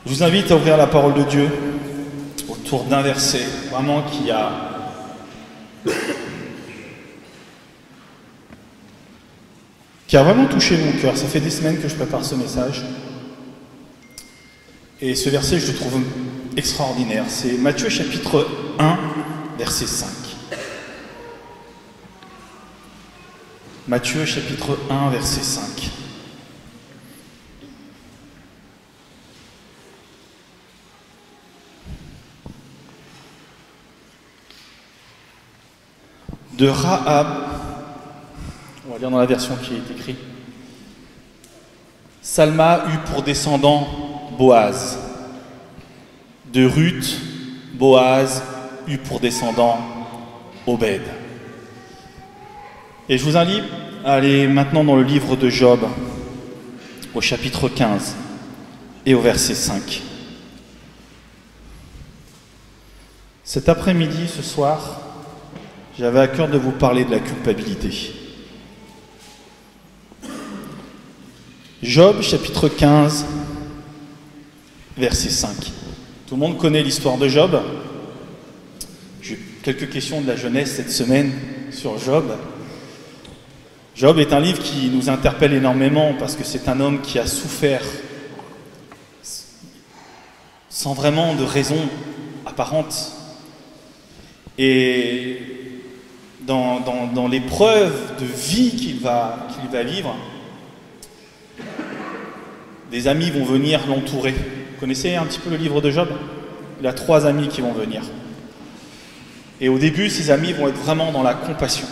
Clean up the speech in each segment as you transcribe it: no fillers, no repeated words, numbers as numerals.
Je vous invite à ouvrir la parole de Dieu autour d'un verset vraiment qui a vraiment touché mon cœur. Ça fait des semaines que je prépare ce message. Et ce verset, je le trouve extraordinaire. C'est Matthieu chapitre 1, verset 5. Matthieu chapitre 1, verset 5. De Rahab, on va lire dans la version qui est écrite. Salma eut pour descendant Boaz. De Ruth, Boaz eut pour descendant Obed. Et je vous invite à aller maintenant dans le livre de Job, au chapitre 15 et au verset 5. Cet après-midi, ce soir, j'avais à cœur de vous parler de la culpabilité. Job, chapitre 15, verset 5. Tout le monde connaît l'histoire de Job. J'ai quelques questions de la jeunesse cette semaine sur Job. Job est un livre qui nous interpelle énormément parce que c'est un homme qui a souffert sans vraiment de raison apparente. Et dans l'épreuve de vie qu'il va vivre, des amis vont venir l'entourer. Vous connaissez un petit peu le livre de Job? Il a 3 amis qui vont venir. Et au début, ces amis vont être vraiment dans la compassion.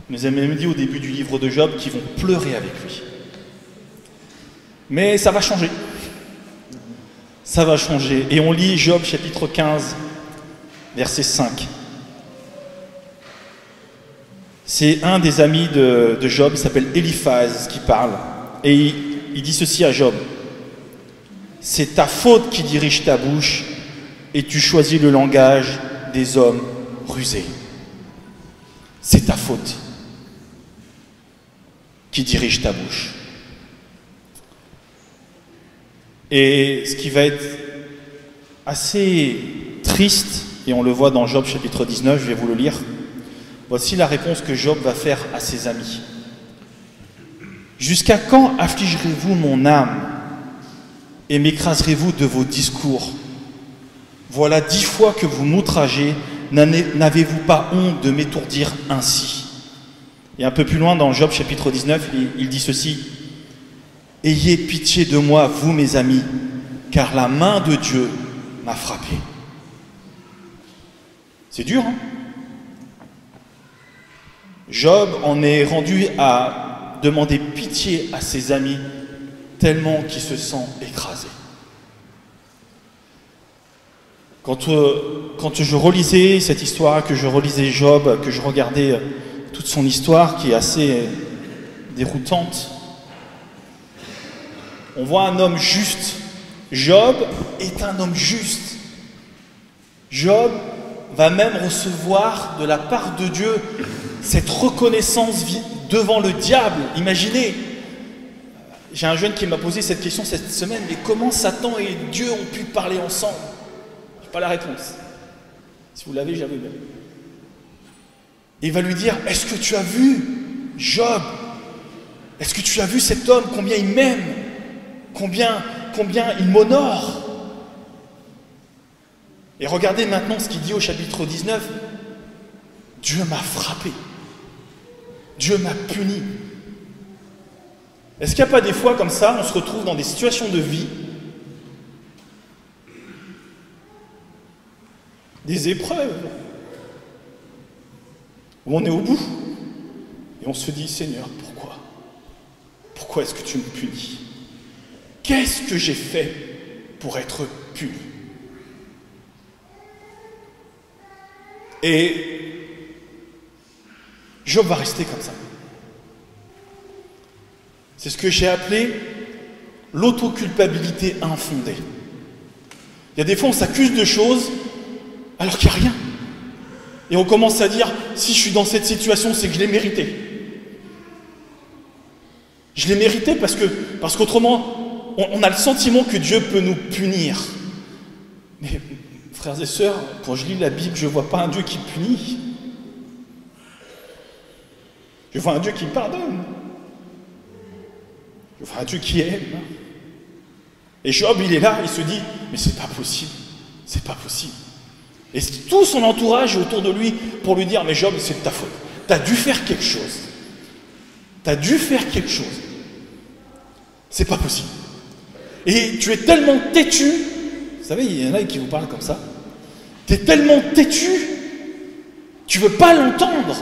Il nous a même dit au début du livre de Job qu'ils vont pleurer avec lui. Mais ça va changer. Ça va changer. Et on lit Job chapitre 15, verset 5. C'est un des amis de Job, il s'appelle Eliphaz, qui parle. Et il dit ceci à Job. C'est ta faute qui dirige ta bouche et tu choisis le langage des hommes rusés. C'est ta faute qui dirige ta bouche. Et ce qui va être assez triste, et on le voit dans Job chapitre 19, je vais vous le lire. Voici la réponse que Job va faire à ses amis. Jusqu'à quand affligerez-vous mon âme et m'écraserez-vous de vos discours? Voilà 10 fois que vous m'outragez, n'avez-vous pas honte de m'étourdir ainsi? Et un peu plus loin dans Job chapitre 19, il dit ceci. Ayez pitié de moi, vous mes amis, car la main de Dieu m'a frappé. C'est dur, hein? Job en est rendu à demander pitié à ses amis tellement qu'il se sent écrasé. Quand je relisais cette histoire, que je relisais Job, que je regardais toute son histoire qui est assez déroutante, on voit un homme juste. Job est un homme juste. Job va même recevoir de la part de Dieu cette reconnaissance devant le diable. Imaginez, j'ai un jeune qui m'a posé cette question cette semaine, mais comment Satan et Dieu ont pu parler ensemble? Je n'ai pas la réponse. Si vous l'avez, j'avais bien. Il va lui dire, est-ce que tu as vu Job? Est-ce que tu as vu cet homme, combien il m'aime? Combien il m'honore? Et regardez maintenant ce qu'il dit au chapitre 19. Dieu m'a frappé. Dieu m'a puni. Est-ce qu'il n'y a pas des fois comme ça, on se retrouve dans des situations de vie, des épreuves, où on est au bout, et on se dit, Seigneur, pourquoi? Pourquoi est-ce que tu me punis? Qu'est-ce que j'ai fait pour être puni? Et Job va rester comme ça. C'est ce que j'ai appelé l'autoculpabilité infondée. Il y a des fois, on s'accuse de choses alors qu'il n'y a rien. Et on commence à dire, si je suis dans cette situation, c'est que je l'ai mérité. Je l'ai mérité parce qu'autrement, on a le sentiment que Dieu peut nous punir. Mais frères et sœurs, quand je lis la Bible, je ne vois pas un Dieu qui punit. Je vois un Dieu qui pardonne. Je vois un Dieu qui aime. Et Job, il est là, il se dit, mais c'est pas possible, c'est pas possible. Et tout son entourage est autour de lui pour lui dire, mais Job, c'est de ta faute. Tu as dû faire quelque chose. Tu as dû faire quelque chose. C'est pas possible. Et tu es tellement têtu, vous savez, il y en a qui vous parlent comme ça. Tu es tellement têtu, tu veux pas l'entendre.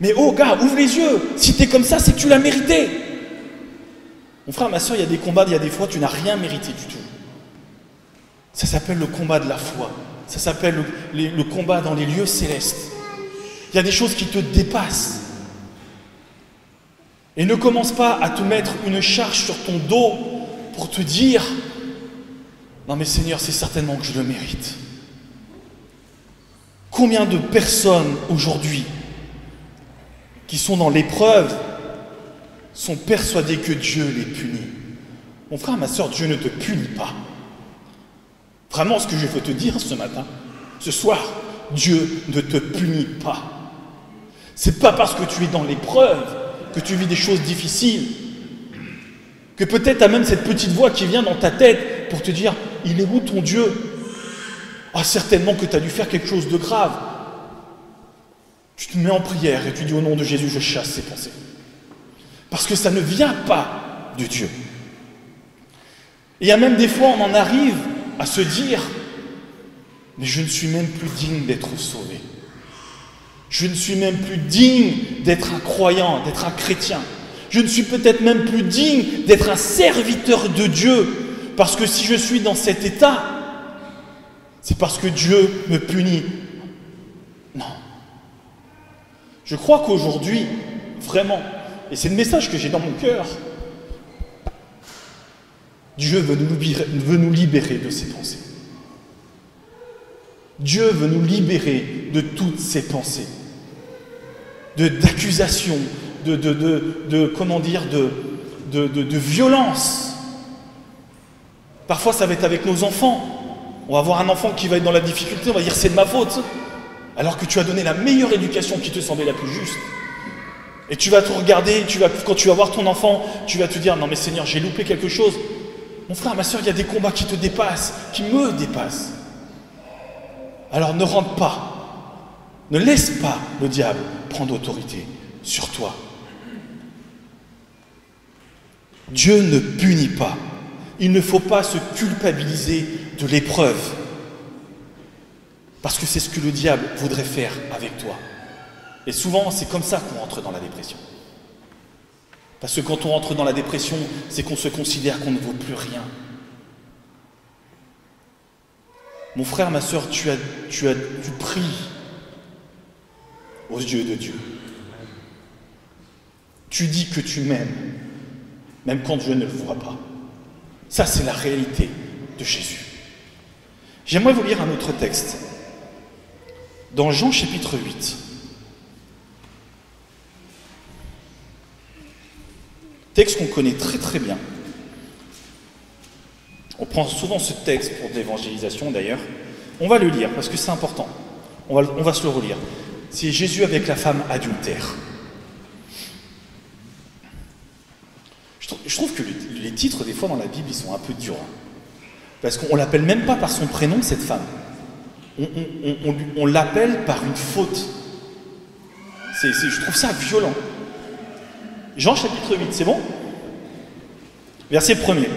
Mais oh gars, ouvre les yeux. Si tu es comme ça, c'est que tu l'as mérité. Mon frère, ma soeur, il y a des combats, il y a des fois, tu n'as rien mérité du tout. Ça s'appelle le combat de la foi. Ça s'appelle le combat dans les lieux célestes. Il y a des choses qui te dépassent. Et ne commence pas à te mettre une charge sur ton dos pour te dire « Non mais Seigneur, c'est certainement que je le mérite. » Combien de personnes aujourd'hui qui sont dans l'épreuve sont persuadées que Dieu les punit? Mon frère, ma soeur, Dieu ne te punit pas. Vraiment, ce que je veux te dire ce matin, ce soir, Dieu ne te punit pas. C'est pas parce que tu es dans l'épreuve que tu vis des choses difficiles, que peut-être tu as même cette petite voix qui vient dans ta tête pour te dire « Il est où ton Dieu ?» Ah, certainement que tu as dû faire quelque chose de grave. Tu te mets en prière et tu dis « Au nom de Jésus, je chasse ces pensées. » Parce que ça ne vient pas de Dieu. Et il y a même des fois, on en arrive à se dire « Mais je ne suis même plus digne d'être sauvé. Je ne suis même plus digne d'être un croyant, d'être un chrétien. Je ne suis peut-être même plus digne d'être un serviteur de Dieu. Parce que si je suis dans cet état, c'est parce que Dieu me punit. » Non. Je crois qu'aujourd'hui, vraiment, et c'est le message que j'ai dans mon cœur, Dieu veut nous libérer de ces pensées. Dieu veut nous libérer de toutes ces pensées, d'accusations, comment dire, de violence. Parfois, ça va être avec nos enfants. On va avoir un enfant qui va être dans la difficulté, on va dire c'est de ma faute, alors que tu as donné la meilleure éducation qui te semblait la plus juste. Et tu vas te regarder, quand tu vas voir ton enfant, tu vas te dire non mais Seigneur, j'ai loupé quelque chose. Mon frère, ma soeur, il y a des combats qui te dépassent, qui me dépassent. Alors ne rentre pas, ne laisse pas le diable prendre autorité sur toi. Dieu ne punit pas. Il ne faut pas se culpabiliser de l'épreuve. Parce que c'est ce que le diable voudrait faire avec toi. Et souvent, c'est comme ça qu'on entre dans la dépression. Parce que quand on entre dans la dépression, c'est qu'on se considère qu'on ne vaut plus rien. Mon frère, ma soeur, tu pries aux yeux de Dieu. Tu dis que tu m'aimes, même quand Dieu ne le voit pas. Ça, c'est la réalité de Jésus. J'aimerais vous lire un autre texte. Dans Jean chapitre 8. Texte qu'on connaît très très bien. On prend souvent ce texte pour de l'évangélisation d'ailleurs. On va le lire parce que c'est important. On va se le relire. C'est Jésus avec la femme adultère. Je trouve que les titres des fois dans la Bible ils sont un peu durs. Parce qu'on ne l'appelle même pas par son prénom cette femme. On l'appelle par une faute. Je trouve ça violent. Jean chapitre 8, c'est bon? Verset 1er.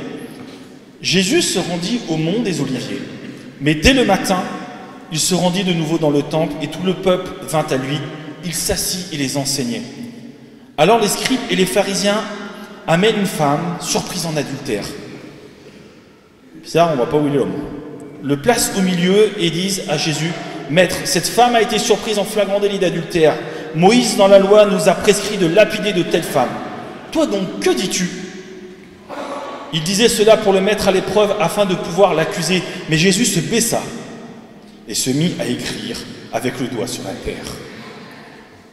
Jésus se rendit au mont des Oliviers, mais dès le matin, il se rendit de nouveau dans le temple et tout le peuple vint à lui. Il s'assit et les enseignait. Alors les scribes et les pharisiens amènent une femme surprise en adultère. Bizarre, on ne voit pas où il est l'homme. Le placent au milieu et disent à Jésus, « Maître, cette femme a été surprise en flagrant délit d'adultère. Moïse, dans la loi, nous a prescrit de lapider de telles femmes. Toi donc, que dis-tu » Il disait cela pour le mettre à l'épreuve afin de pouvoir l'accuser. Mais Jésus se baissa et se mit à écrire avec le doigt sur la terre.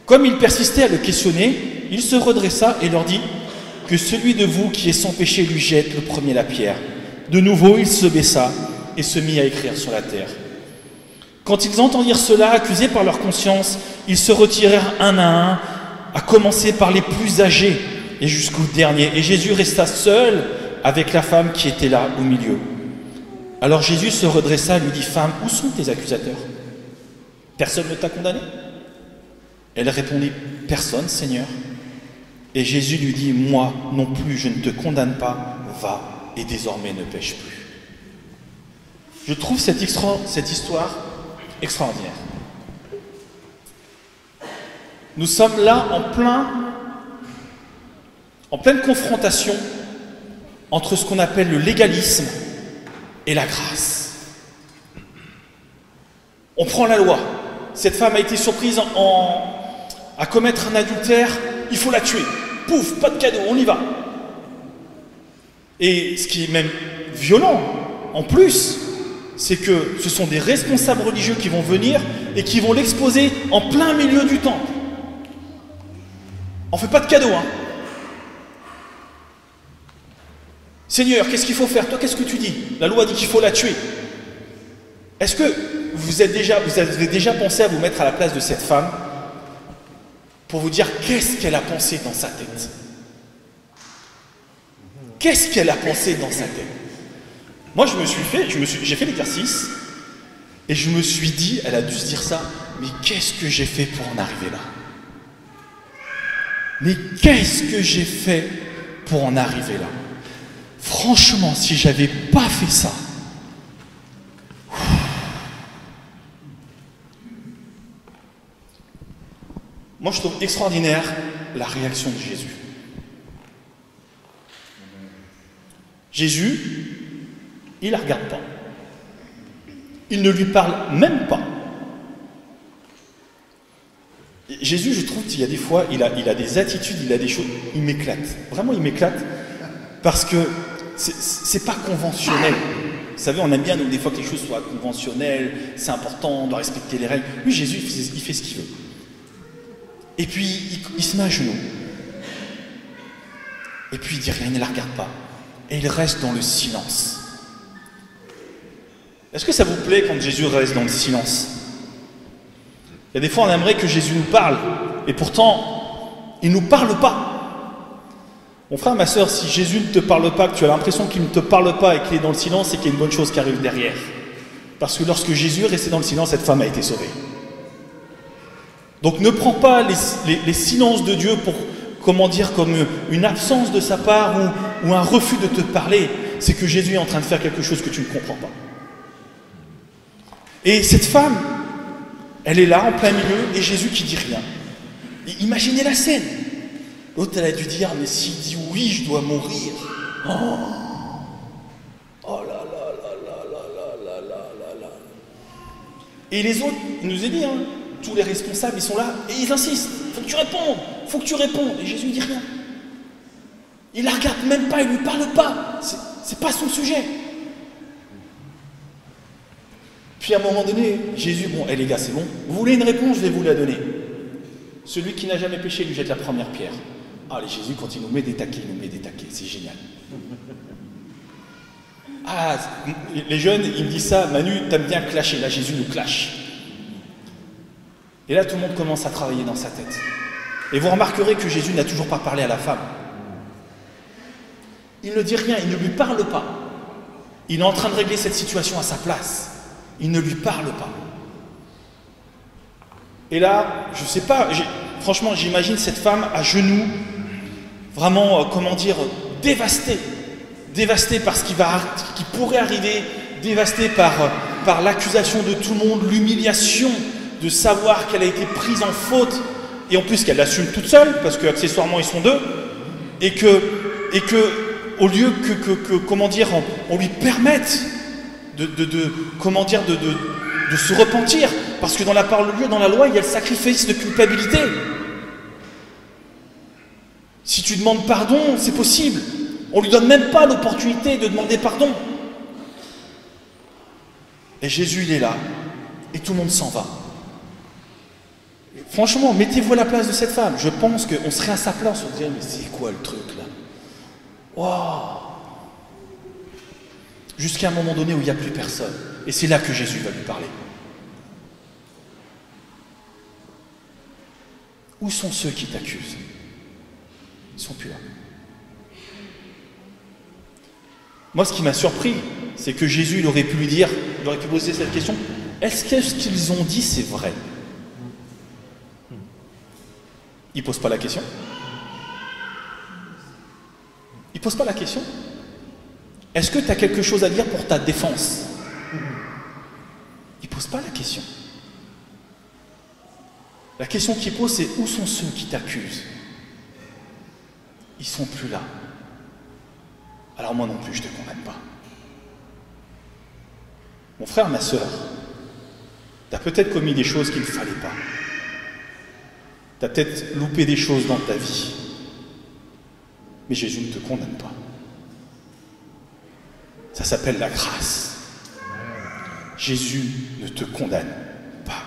Comme il persistait à le questionner, il se redressa et leur dit « que celui de vous qui est sans péché lui jette le premier la pierre. » De nouveau, il se baissa et se mit à écrire sur la terre. Quand ils entendirent cela, accusés par leur conscience, ils se retirèrent un à un, à commencer par les plus âgés et jusqu'au dernier. Et Jésus resta seul avec la femme qui était là au milieu. Alors Jésus se redressa et lui dit, « Femme, où sont tes accusateurs? Personne ne t'a condamné ?» Elle répondit, « Personne, Seigneur. » Et Jésus lui dit, « Moi non plus, je ne te condamne pas, va et désormais ne pêche plus. » Je trouve cette histoire extraordinaire. Nous sommes là en pleine confrontation entre ce qu'on appelle le légalisme et la grâce. On prend la loi. Cette femme a été surprise à commettre un adultère, il faut la tuer. Pouf, pas de cadeau, on y va. Et ce qui est même violent, en plus, c'est que ce sont des responsables religieux qui vont venir et qui vont l'exposer en plein milieu du temple. On ne fait pas de cadeau, hein. Seigneur, qu'est-ce qu'il faut faire? Toi, qu'est-ce que tu dis? La loi dit qu'il faut la tuer. Est-ce que vous avez déjà pensé à vous mettre à la place de cette femme pour vous dire qu'est-ce qu'elle a pensé dans sa tête? Qu'est-ce qu'elle a pensé dans sa tête? Moi, j'ai fait l'exercice et je me suis dit, elle a dû se dire ça, mais qu'est-ce que j'ai fait pour en arriver là? Mais qu'est-ce que j'ai fait pour en arriver là? Franchement, si j'avais pas fait ça, moi je trouve extraordinaire la réaction de Jésus. Jésus, il ne la regarde pas. Il ne lui parle même pas. Jésus, je trouve qu'il y a des fois, il a des attitudes, il a des choses, il m'éclate. Vraiment, il m'éclate parce que c'est pas conventionnel. Vous savez, on aime bien donc, des fois que les choses soient conventionnelles, c'est important, on doit respecter les règles. Lui, Jésus, il fait ce qu'il veut. Et puis, il se met à genoux. Et puis, il dit rien, il ne la regarde pas. Et il reste dans le silence. Est-ce que ça vous plaît quand Jésus reste dans le silence? Il y a des fois, on aimerait que Jésus nous parle. Et pourtant, il ne nous parle pas. Mon frère, ma soeur, si Jésus ne te parle pas, que tu as l'impression qu'il ne te parle pas et qu'il est dans le silence, c'est qu'il y a une bonne chose qui arrive derrière. Parce que lorsque Jésus est resté dans le silence, cette femme a été sauvée. Donc ne prends pas les silences de Dieu pour, comment dire, comme une absence de sa part ou un refus de te parler. C'est que Jésus est en train de faire quelque chose que tu ne comprends pas. Et cette femme, elle est là en plein milieu et Jésus qui dit rien. Et imaginez la scène. L'autre, elle a dû dire, mais s'il dit oui, je dois mourir. Oh là là là là là là là là là. Et les autres, il nous est dit, hein, tous les responsables, ils sont là et ils insistent. Faut que tu répondes, faut que tu répondes. Et Jésus dit rien. Il la regarde même pas, il lui parle pas. C'est pas son sujet. Puis à un moment donné, Jésus, bon, les gars, c'est bon. Vous voulez une réponse, je vais vous la donner. Celui qui n'a jamais péché lui jette la première pierre. Ah, les Jésus, quand il nous met des taquets, c'est génial. Ah, les jeunes, ils me disent ça, Manu, t'aimes bien clasher. Là, Jésus nous clash. Et là, tout le monde commence à travailler dans sa tête. Et vous remarquerez que Jésus n'a toujours pas parlé à la femme. Il ne dit rien, il ne lui parle pas. Il est en train de régler cette situation à sa place. Il ne lui parle pas. Et là, je ne sais pas, franchement, j'imagine cette femme à genoux, vraiment, comment dire, dévastée. Dévastée par ce qui pourrait arriver, dévastée par l'accusation de tout le monde, l'humiliation de savoir qu'elle a été prise en faute, et en plus qu'elle l'assume toute seule, parce qu'accessoirement ils sont deux, et que au lieu que comment dire, on lui permette de se repentir, parce que dans la parole de Dieu, dans la loi, il y a le sacrifice de culpabilité. Si tu demandes pardon, c'est possible. On ne lui donne même pas l'opportunité de demander pardon. Et Jésus, il est là, et tout le monde s'en va. Franchement, mettez-vous à la place de cette femme. Je pense qu'on serait à sa place, on se dirait, mais c'est quoi le truc là? Wow. Jusqu'à un moment donné où il n'y a plus personne. Et c'est là que Jésus va lui parler. Où sont ceux qui t'accusent? Ils ne sont plus là. Moi, ce qui m'a surpris, c'est que Jésus, il aurait pu lui dire, il aurait pu poser cette question, est-ce que ce qu'ils ont dit, c'est vrai? Il ne pose pas la question. Il ne pose pas la question. Est-ce que tu as quelque chose à dire pour ta défense? Il ne pose pas la question. La question qu'il pose, c'est où sont ceux qui t'accusent? Ils ne sont plus là. Alors moi non plus, je ne te condamne pas. Mon frère, ma sœur, tu as peut-être commis des choses qu'il ne fallait pas. Tu as peut-être loupé des choses dans ta vie. Mais Jésus ne te condamne pas. Ça s'appelle la grâce. Jésus ne te condamne pas.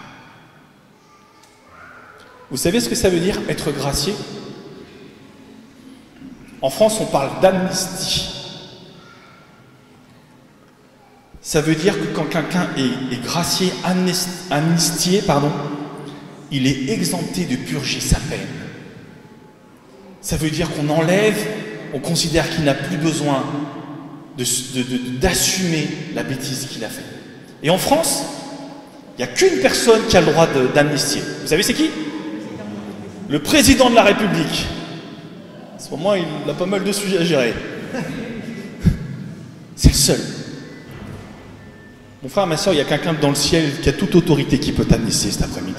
Vous savez ce que ça veut dire, être gracié? En France, on parle d'amnistie. Ça veut dire que quand quelqu'un est gracié, amnistié, il est exempté de purger sa peine. Ça veut dire qu'on enlève, on considère qu'il n'a plus besoin d'assumer la bêtise qu'il a faite. Et en France, il n'y a qu'une personne qui a le droit d'amnistier. Vous savez c'est qui? Le président de la République. En ce moment, il a pas mal de sujets à gérer. C'est le seul. Mon frère, ma soeur, il y a quelqu'un dans le ciel qui a toute autorité qui peut t'amnistier cet après-midi.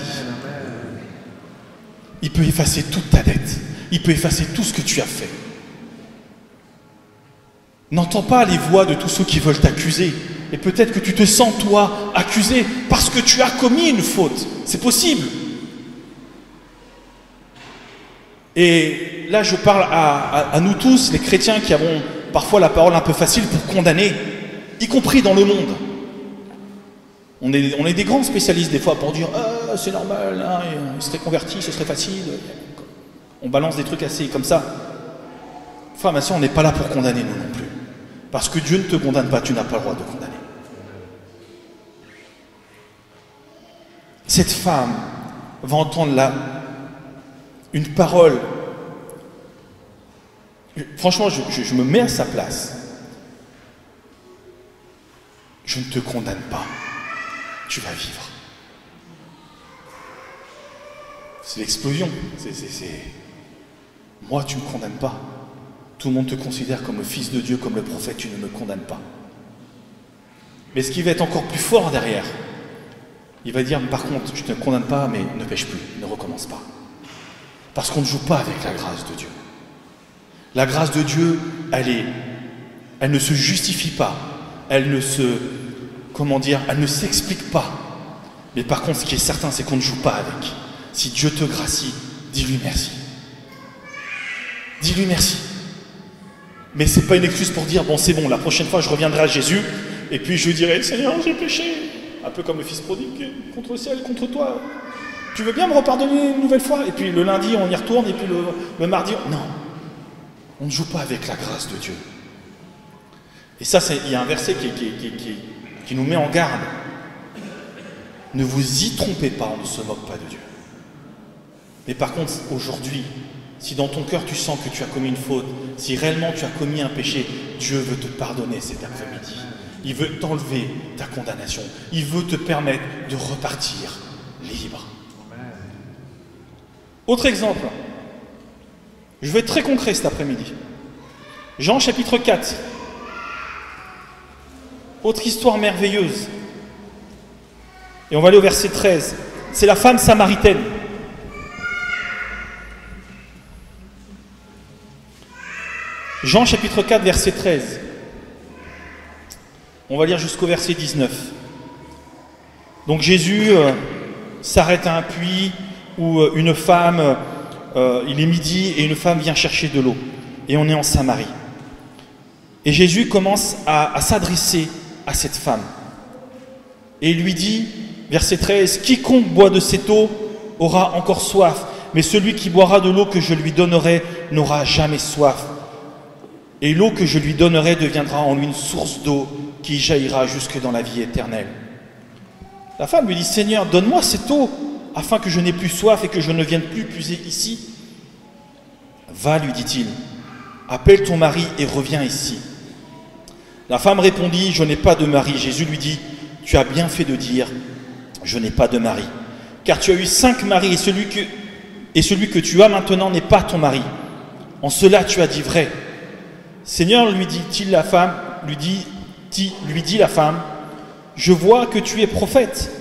Il peut effacer toute ta dette. Il peut effacer tout ce que tu as fait. N'entends pas les voix de tous ceux qui veulent t'accuser. Et peut-être que tu te sens, toi, accusé parce que tu as commis une faute. C'est possible. Et là, je parle à nous tous, les chrétiens qui avons parfois la parole un peu facile pour condamner, y compris dans le monde. On est des grands spécialistes des fois pour dire « Ah, c'est normal, hein, il serait converti, ce serait facile. » On balance des trucs assez comme ça. Frère, ma soeur, on n'est pas là pour condamner nous non plus. Parce que Dieu ne te condamne pas, tu n'as pas le droit de condamner. Cette femme va entendre là une parole. Franchement, je me mets à sa place. Je ne te condamne pas. Tu vas vivre. C'est l'explosion. Moi, tu ne me condamnes pas. Tout le monde te considère comme le fils de Dieu, comme le prophète, tu ne me condamnes pas. Mais ce qui va être encore plus fort derrière, il va dire, par contre, je ne te condamne pas, mais ne pêche plus, ne recommence pas. Parce qu'on ne joue pas avec la grâce de Dieu. La grâce de Dieu, elle ne se justifie pas, elle ne s'explique pas. Mais par contre, ce qui est certain, c'est qu'on ne joue pas avec. Si Dieu te gracie, dis-lui merci. Dis-lui merci. Mais ce n'est pas une excuse pour dire, bon c'est bon, la prochaine fois je reviendrai à Jésus, et puis je lui dirai, Seigneur, j'ai péché. Un peu comme le fils prodigue, contre le ciel, contre toi. Tu veux bien me repardonner une nouvelle fois? Et puis le lundi, on y retourne, et puis le mardi, non. On ne joue pas avec la grâce de Dieu. Et ça, il y a un verset qui nous met en garde. Ne vous y trompez pas, on ne se moque pas de Dieu. Mais par contre, aujourd'hui, si dans ton cœur tu sens que tu as commis une faute, si réellement tu as commis un péché, Dieu veut te pardonner cet après-midi. Il veut t'enlever ta condamnation. Il veut te permettre de repartir libre. Autre exemple. Je vais être très concret cet après-midi. Jean chapitre 4. Autre histoire merveilleuse. Et on va aller au verset 13. C'est la femme samaritaine. Jean chapitre 4, verset 13. On va lire jusqu'au verset 19. Donc Jésus s'arrête à un puits où une femme, il est midi et une femme vient chercher de l'eau. Et on est en Samarie. Et Jésus commence à s'adresser à cette femme. Et il lui dit, verset 13, « Quiconque boit de cette eau aura encore soif, mais celui qui boira de l'eau que je lui donnerai n'aura jamais soif. et l'eau que je lui donnerai deviendra en lui une source d'eau qui jaillira jusque dans la vie éternelle. » La femme lui dit, « Seigneur, donne-moi cette eau, afin que je n'ai plus soif et que je ne vienne plus puiser ici. » « Va, lui dit-il, appelle ton mari et reviens ici. » La femme répondit, « Je n'ai pas de mari. » Jésus lui dit, « Tu as bien fait de dire, je n'ai pas de mari, car tu as eu 5 maris et celui que tu as maintenant n'est pas ton mari. En cela tu as dit vrai. » Seigneur, lui dit la femme, « Je vois que tu es prophète. »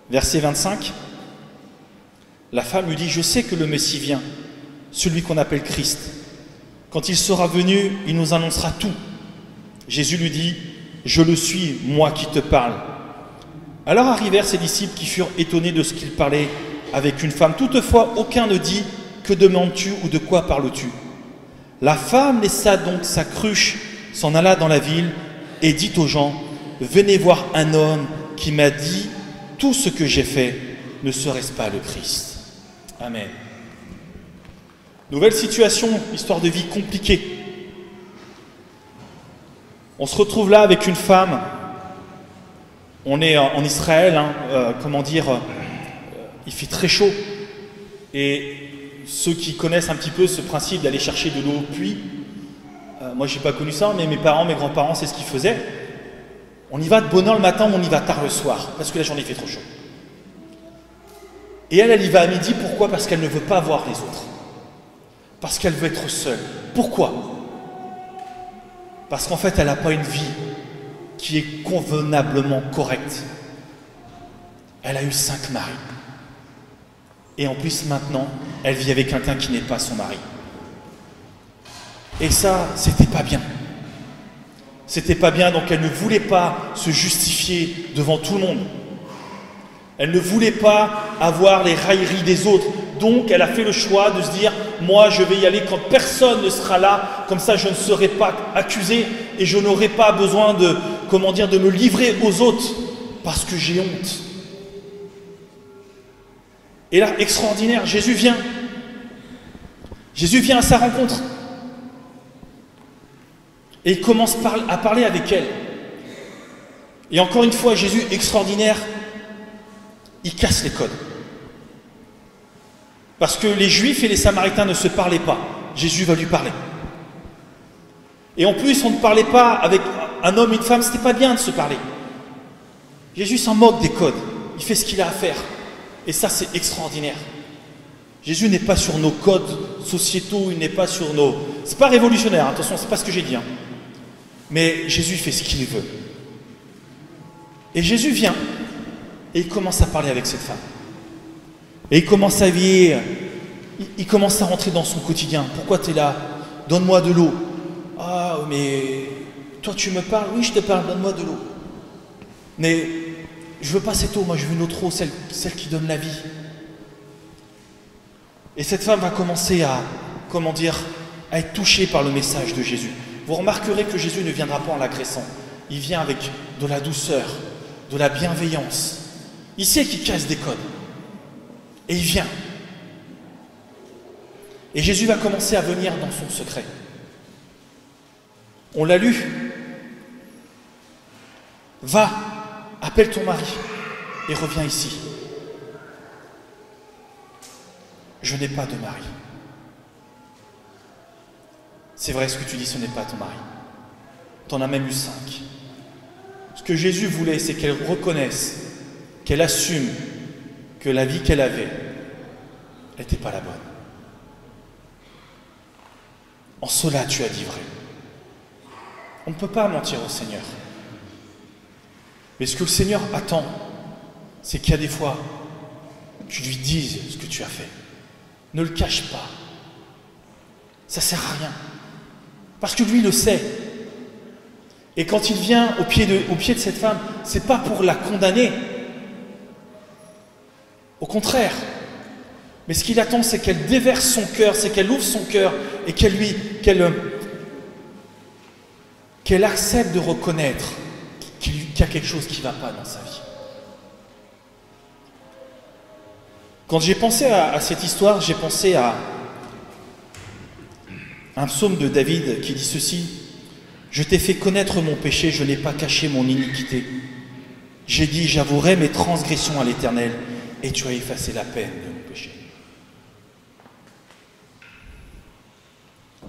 Verset 25. La femme lui dit, « Je sais que le Messie vient, celui qu'on appelle Christ. Quand il sera venu, il nous annoncera tout. » Jésus lui dit, « Je le suis, moi qui te parle. » Alors arrivèrent ses disciples qui furent étonnés de ce qu'il parlait avec une femme. Toutefois, aucun ne dit, « Que demandes-tu ou de quoi parles-tu » La femme laissa donc sa cruche, s'en alla dans la ville et dit aux gens, « Venez voir un homme qui m'a dit tout ce que j'ai fait. Ne serait-ce pas le Christ ?» Amen. Nouvelle situation, histoire de vie compliquée. On se retrouve là avec une femme. On est en Israël, il fait très chaud. Et ceux qui connaissent un petit peu ce principe d'aller chercher de l'eau au puits, moi je n'ai pas connu ça, mais mes parents, mes grands-parents, c'est ce qu'ils faisaient. On y va de bonne heure le matin, on y va tard le soir, parce que la journée fait trop chaud. Et elle y va à midi, pourquoi? Parce qu'elle ne veut pas voir les autres. Parce qu'elle veut être seule. Pourquoi? Parce qu'en fait, elle n'a pas une vie qui est convenablement correcte. Elle a eu 5 maris. Et en plus, maintenant, elle vit avec quelqu'un qui n'est pas son mari. Et ça, c'était pas bien. C'était pas bien, donc elle ne voulait pas se justifier devant tout le monde. Elle ne voulait pas avoir les railleries des autres. Donc, elle a fait le choix de se dire, moi, je vais y aller quand personne ne sera là. Comme ça, je ne serai pas accusé et je n'aurai pas besoin de me livrer aux autres parce que j'ai honte. Et là, extraordinaire, Jésus vient. Jésus vient à sa rencontre. Et il commence à parler avec elle. Et encore une fois, Jésus, extraordinaire, il casse les codes. Parce que les Juifs et les Samaritains ne se parlaient pas. Jésus va lui parler. Et en plus, on ne parlait pas avec un homme et une femme, c'était pas bien de se parler. Jésus s'en moque des codes. Il fait ce qu'il a à faire. Et ça, c'est extraordinaire. Jésus n'est pas sur nos codes sociétaux, il n'est pas sur nos... C'est pas révolutionnaire, attention, c'est pas ce que j'ai dit. Mais Jésus fait ce qu'il veut. Et Jésus vient, et il commence à parler avec cette femme. Et il commence à vieillir, il commence à rentrer dans son quotidien. Pourquoi tu es là? Donne-moi de l'eau. Ah, mais toi tu me parles? Oui, je te parle, donne-moi de l'eau. Mais je veux pas cette eau, moi je veux une autre eau, celle qui donne la vie. Et cette femme va commencer à être touchée par le message de Jésus. Vous remarquerez que Jésus ne viendra pas en l'agressant. Il vient avec de la douceur, de la bienveillance. Il sait qu'il casse des codes. Et il vient. Et Jésus va commencer à venir dans son secret. On l'a lu. Va, appelle ton mari et reviens ici. Je n'ai pas de mari. C'est vrai ce que tu dis, ce n'est pas ton mari. Tu en as même eu 5. Ce que Jésus voulait, c'est qu'elle reconnaisse, qu'elle assume que la vie qu'elle avait n'était pas la bonne. En cela, tu as dit vrai. On ne peut pas mentir au Seigneur. Mais ce que le Seigneur attend, c'est qu'il y a des fois, tu lui dises ce que tu as fait. Ne le cache pas. Ça ne sert à rien. Parce que lui le sait. Et quand il vient au pied de cette femme, ce n'est pas pour la condamner. Au contraire. Mais ce qu'il attend, c'est qu'elle déverse son cœur, c'est qu'elle ouvre son cœur et qu'elle accepte de reconnaître qu'il y a quelque chose qui ne va pas dans sa vie. Quand j'ai pensé à cette histoire, j'ai pensé Un psaume de David qui dit ceci: « Je t'ai fait connaître mon péché, je n'ai pas caché mon iniquité. J'ai dit, j'avouerai mes transgressions à l'Éternel, et tu as effacé la peine de mon péché. »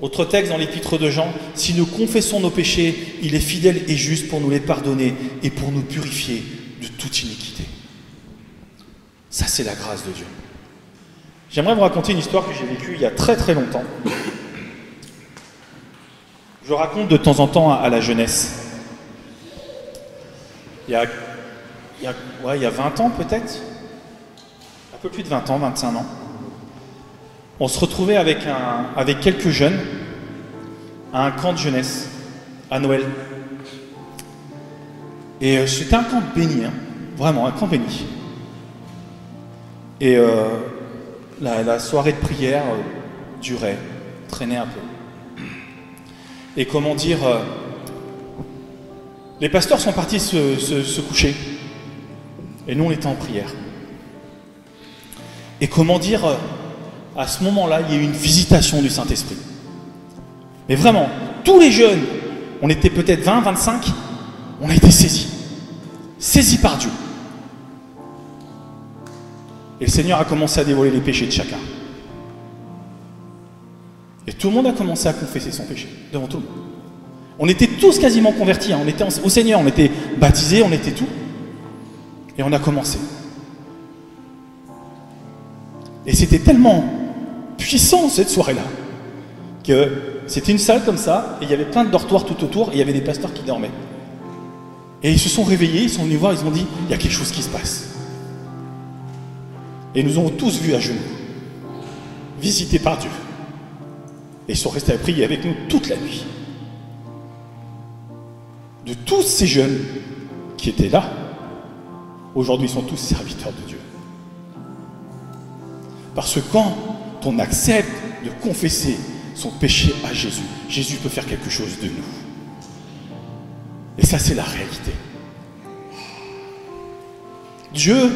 Autre texte dans l'épître de Jean: « Si nous confessons nos péchés, il est fidèle et juste pour nous les pardonner et pour nous purifier de toute iniquité. » Ça, c'est la grâce de Dieu. J'aimerais vous raconter une histoire que j'ai vécue il y a très très longtemps. Je raconte de temps en temps à la jeunesse. Il y a 20 ans peut-être, un peu plus de 20 ans, 25 ans. On se retrouvait avec quelques jeunes à un camp de jeunesse, à Noël. Et c'était un camp béni, hein, vraiment un camp béni. Et la soirée de prière durait, traînait un peu. Et comment dire, les pasteurs sont partis se coucher. Et nous, on était en prière. Et comment dire, à ce moment-là, il y a eu une visitation du Saint-Esprit. Mais vraiment, tous les jeunes, on était peut-être 20, 25, on a été saisis. Saisis par Dieu. Et le Seigneur a commencé à dévoiler les péchés de chacun. Et tout le monde a commencé à confesser son péché, devant tout le monde. On était tous quasiment convertis, hein. On était au Seigneur, on était baptisés, on était tout. Et on a commencé. Et c'était tellement puissant cette soirée-là, que c'était une salle comme ça, et il y avait plein de dortoirs tout autour, et il y avait des pasteurs qui dormaient. Et ils se sont réveillés, ils sont venus voir, ils ont dit, il y a quelque chose qui se passe. Et ils nous ont tous vus à genoux, visités par Dieu. Et ils sont restés à prier avec nous toute la nuit. De tous ces jeunes qui étaient là, aujourd'hui ils sont tous serviteurs de Dieu. Parce que quand on accepte de confesser son péché à Jésus, Jésus peut faire quelque chose de nous. Et ça, c'est la réalité. Dieu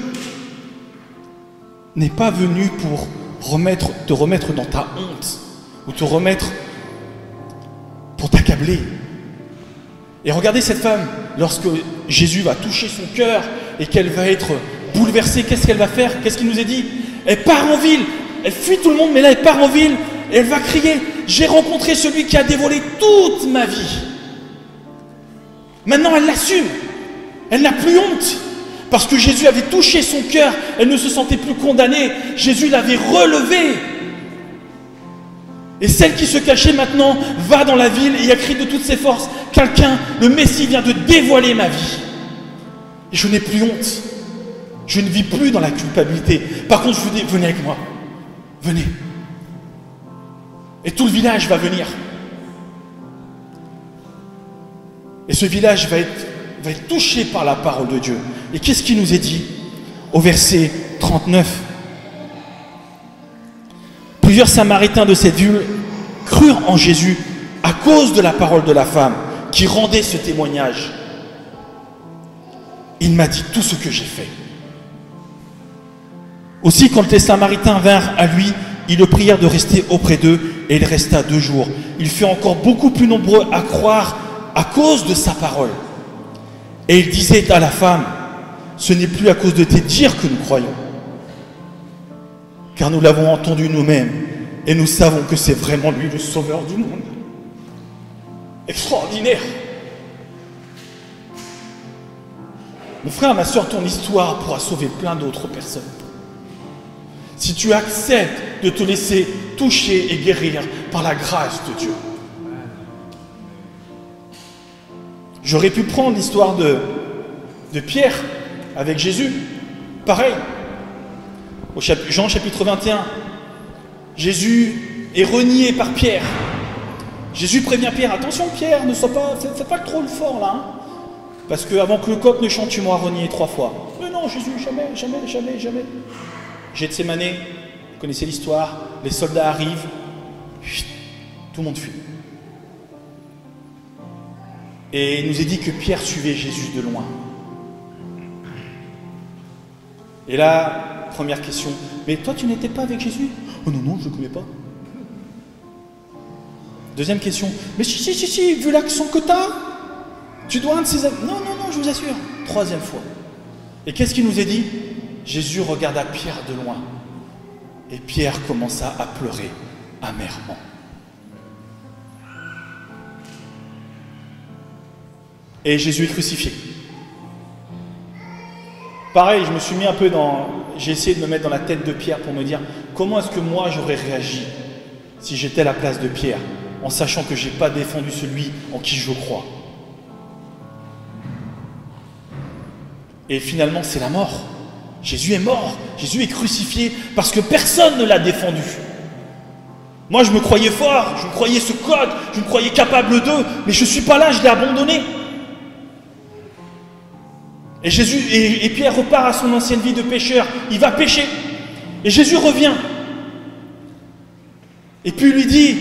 n'est pas venu pour te remettre dans ta honte ou te remettre pour t'accabler. Et regardez cette femme, lorsque Jésus va toucher son cœur et qu'elle va être bouleversée, qu'est-ce qu'elle va faire? Qu'est-ce qu'il nous est dit? Elle part en ville, elle fuit tout le monde, mais là elle part en ville et elle va crier: j'ai rencontré celui qui a dévoilé toute ma vie. Maintenant elle l'assume, elle n'a plus honte, parce que Jésus avait touché son cœur, elle ne se sentait plus condamnée, Jésus l'avait relevée. Et celle qui se cachait maintenant va dans la ville et a crié de toutes ses forces: quelqu'un, le Messie vient de dévoiler ma vie. Et je n'ai plus honte. Je ne vis plus dans la culpabilité. Par contre, je vous dis, venez avec moi. Venez. Et tout le village va venir. Et ce village va être touché par la parole de Dieu. Et qu'est-ce qui nous est dit au verset 39? Plusieurs Samaritains de cette ville crurent en Jésus à cause de la parole de la femme qui rendait ce témoignage. Il m'a dit tout ce que j'ai fait. Aussi, quand les Samaritains vinrent à lui, ils le prièrent de rester auprès d'eux, et il resta 2 jours. Il fut encore beaucoup plus nombreux à croire à cause de sa parole. Et il disait à la femme: ce n'est plus à cause de tes dires que nous croyons, car nous l'avons entendu nous-mêmes, et nous savons que c'est vraiment lui le sauveur du monde. Extraordinaire! Mon frère, ma soeur, ton histoire pourra sauver plein d'autres personnes. Si tu acceptes de te laisser toucher et guérir par la grâce de Dieu. J'aurais pu prendre l'histoire de Pierre avec Jésus. Pareil. Au Jean chapitre 21. Jésus est renié par Pierre. Jésus prévient Pierre: attention Pierre, ne sois pas, fais pas trop le fort là. Hein, parce qu'avant que le coq ne chante, tu m'auras renié 3 fois. Mais non Jésus, jamais, jamais, jamais, jamais. Gethsémane, vous connaissez l'histoire, les soldats arrivent, tout le monde fuit. Et il nous est dit que Pierre suivait Jésus de loin. Et là, première question: mais toi tu n'étais pas avec Jésus? Oh non, non, je ne le connais pas. Deuxième question. Mais si, vu l'accent que tu as, tu dois un de ces amis. Non, je vous assure. Troisième fois. Et qu'est-ce qu'il nous est dit? Jésus regarda Pierre de loin. Et Pierre commença à pleurer amèrement. Et Jésus est crucifié. Pareil, je me suis mis un peu dans... J'ai essayé de me mettre dans la tête de Pierre pour me dire comment est-ce que moi j'aurais réagi si j'étais à la place de Pierre, en sachant que je n'ai pas défendu celui en qui je crois. Et finalement, c'est la mort. Jésus est mort, Jésus est crucifié parce que personne ne l'a défendu. Moi, je me croyais fort, je me croyais ce code, je me croyais capable d'eux, mais je ne suis pas là, je l'ai abandonné. Et Pierre repart à son ancienne vie de pêcheur, il va pêcher. Et Jésus revient. Et puis il lui dit,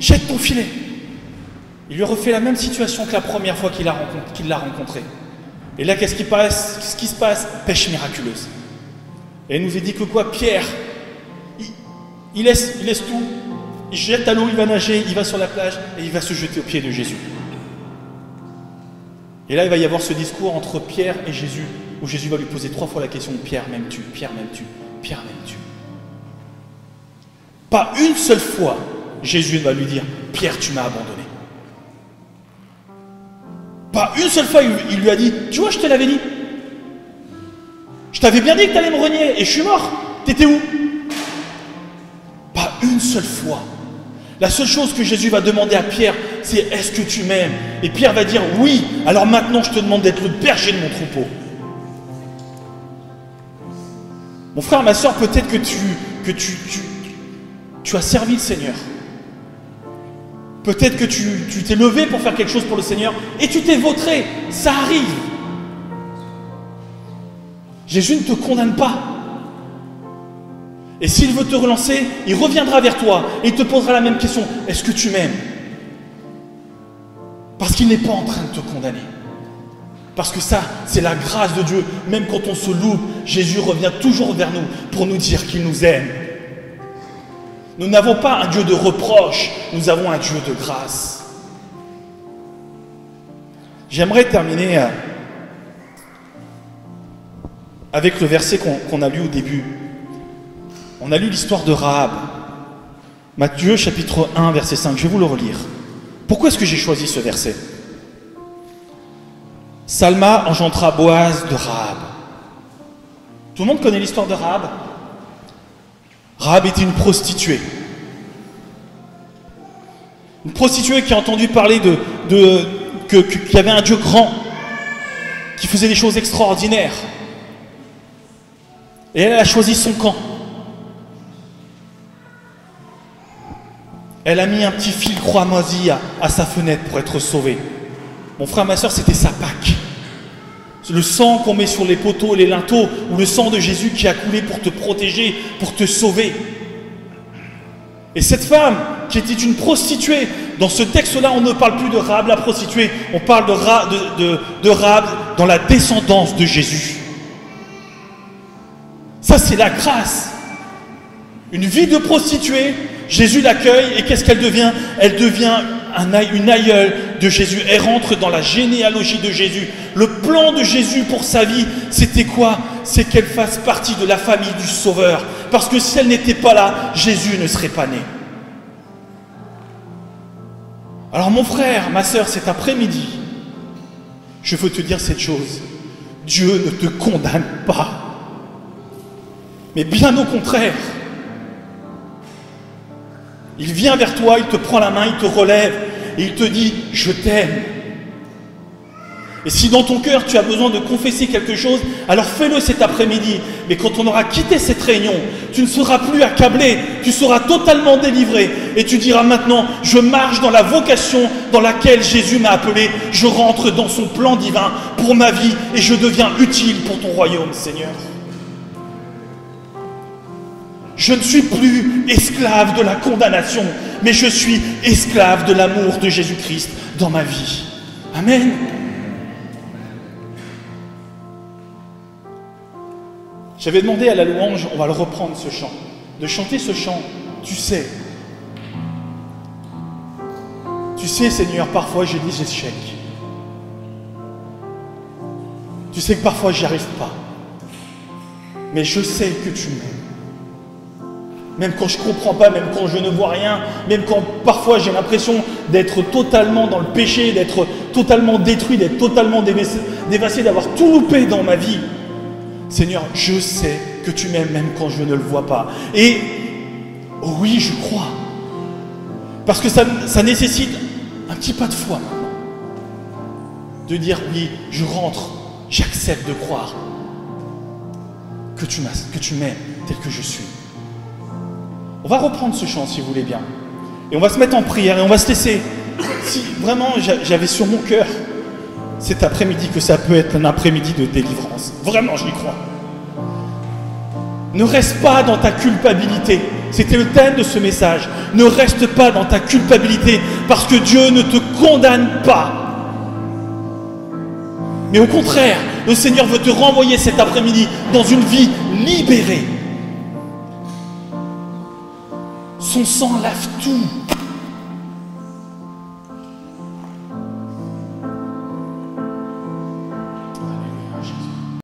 jette ton filet. Il lui refait la même situation que la première fois qu'il l'a rencontré. Et là, qu'est-ce qui se passe? Pêche miraculeuse. Et il nous est dit que quoi? Pierre, il laisse tout, il jette à l'eau, il va nager, il va sur la plage et il va se jeter aux pieds de Jésus. Et là, il va y avoir ce discours entre Pierre et Jésus, où Jésus va lui poser 3 fois la question, Pierre m'aimes-tu? Pierre m'aimes-tu? Pierre m'aimes-tu? Pas une seule fois, Jésus va lui dire, Pierre, tu m'as abandonné. Pas une seule fois, il lui a dit, tu vois, je te l'avais dit. Je t'avais bien dit que tu allais me renier, et je suis mort. T'étais où? Pas une seule fois. La seule chose que Jésus va demander à Pierre, c'est « Est-ce que tu m'aimes ?» Et Pierre va dire « Oui, alors maintenant je te demande d'être le berger de mon troupeau. » Mon frère, ma soeur, peut-être que tu as servi le Seigneur. Peut-être que tu t'es levé pour faire quelque chose pour le Seigneur et tu t'es vautré. Ça arrive. Jésus ne te condamne pas. Et s'il veut te relancer, il reviendra vers toi et il te posera la même question. Est-ce que tu m'aimes? Parce qu'il n'est pas en train de te condamner. Parce que ça, c'est la grâce de Dieu. Même quand on se loupe, Jésus revient toujours vers nous pour nous dire qu'il nous aime. Nous n'avons pas un Dieu de reproche, nous avons un Dieu de grâce. J'aimerais terminer avec le verset qu'on a lu au début. On a lu l'histoire de Rahab. Matthieu chapitre 1, verset 5. Je vais vous le relire. Pourquoi est-ce que j'ai choisi ce verset? Salma engendra Boaz de Rahab. Tout le monde connaît l'histoire de Rahab? Rahab était une prostituée. Une prostituée qui a entendu parler qu'il y avait un Dieu grand, qui faisait des choses extraordinaires. Et elle a choisi son camp. Elle a mis un petit fil croix moisi à sa fenêtre pour être sauvée. Mon frère, ma soeur, c'était sa Pâque. Le sang qu'on met sur les poteaux et les linteaux, ou le sang de Jésus qui a coulé pour te protéger, pour te sauver. Et cette femme, qui était une prostituée, dans ce texte-là, on ne parle plus de Rahab la prostituée, on parle de Rahab dans la descendance de Jésus. Ça, c'est la grâce. Une vie de prostituée, Jésus l'accueille, et qu'est-ce qu'elle devient? Elle devient une aïeule de Jésus. Elle rentre dans la généalogie de Jésus. Le plan de Jésus pour sa vie, c'était quoi? C'est qu'elle fasse partie de la famille du Sauveur. Parce que si elle n'était pas là, Jésus ne serait pas né. Alors mon frère, ma soeur, cet après-midi, je veux te dire cette chose. Dieu ne te condamne pas. Mais bien au contraire. Il vient vers toi, il te prend la main, il te relève et il te dit « Je t'aime ». Et si dans ton cœur tu as besoin de confesser quelque chose, alors fais-le cet après-midi. Mais quand on aura quitté cette réunion, tu ne seras plus accablé, tu seras totalement délivré et tu diras maintenant « Je marche dans la vocation dans laquelle Jésus m'a appelé, je rentre dans son plan divin pour ma vie et je deviens utile pour ton royaume, Seigneur ». Je ne suis plus esclave de la condamnation, mais je suis esclave de l'amour de Jésus-Christ dans ma vie. Amen. J'avais demandé à la louange, on va le reprendre ce chant, de chanter ce chant, tu sais. Tu sais, Seigneur, parfois j'ai des échecs. Tu sais que parfois j'y arrive pas. Mais je sais que tu m'aimes. Même quand je ne comprends pas, même quand je ne vois rien, même quand parfois j'ai l'impression d'être totalement dans le péché, d'être totalement détruit, d'être totalement dévasté, d'avoir tout loupé dans ma vie. Seigneur, je sais que tu m'aimes même quand je ne le vois pas. Et oh oui, je crois. Parce que ça nécessite un petit pas de foi maintenant. De dire oui, je rentre, j'accepte de croire que tu m'aimes tel que je suis. On va reprendre ce chant si vous voulez bien. Et on va se mettre en prière et on va se laisser. Si vraiment j'avais sur mon cœur cet après-midi que ça peut être un après-midi de délivrance. Vraiment, j'y crois. Ne reste pas dans ta culpabilité. C'était le thème de ce message. Ne reste pas dans ta culpabilité parce que Dieu ne te condamne pas. Mais au contraire, le Seigneur veut te renvoyer cet après-midi dans une vie libérée. Son sang lave tout.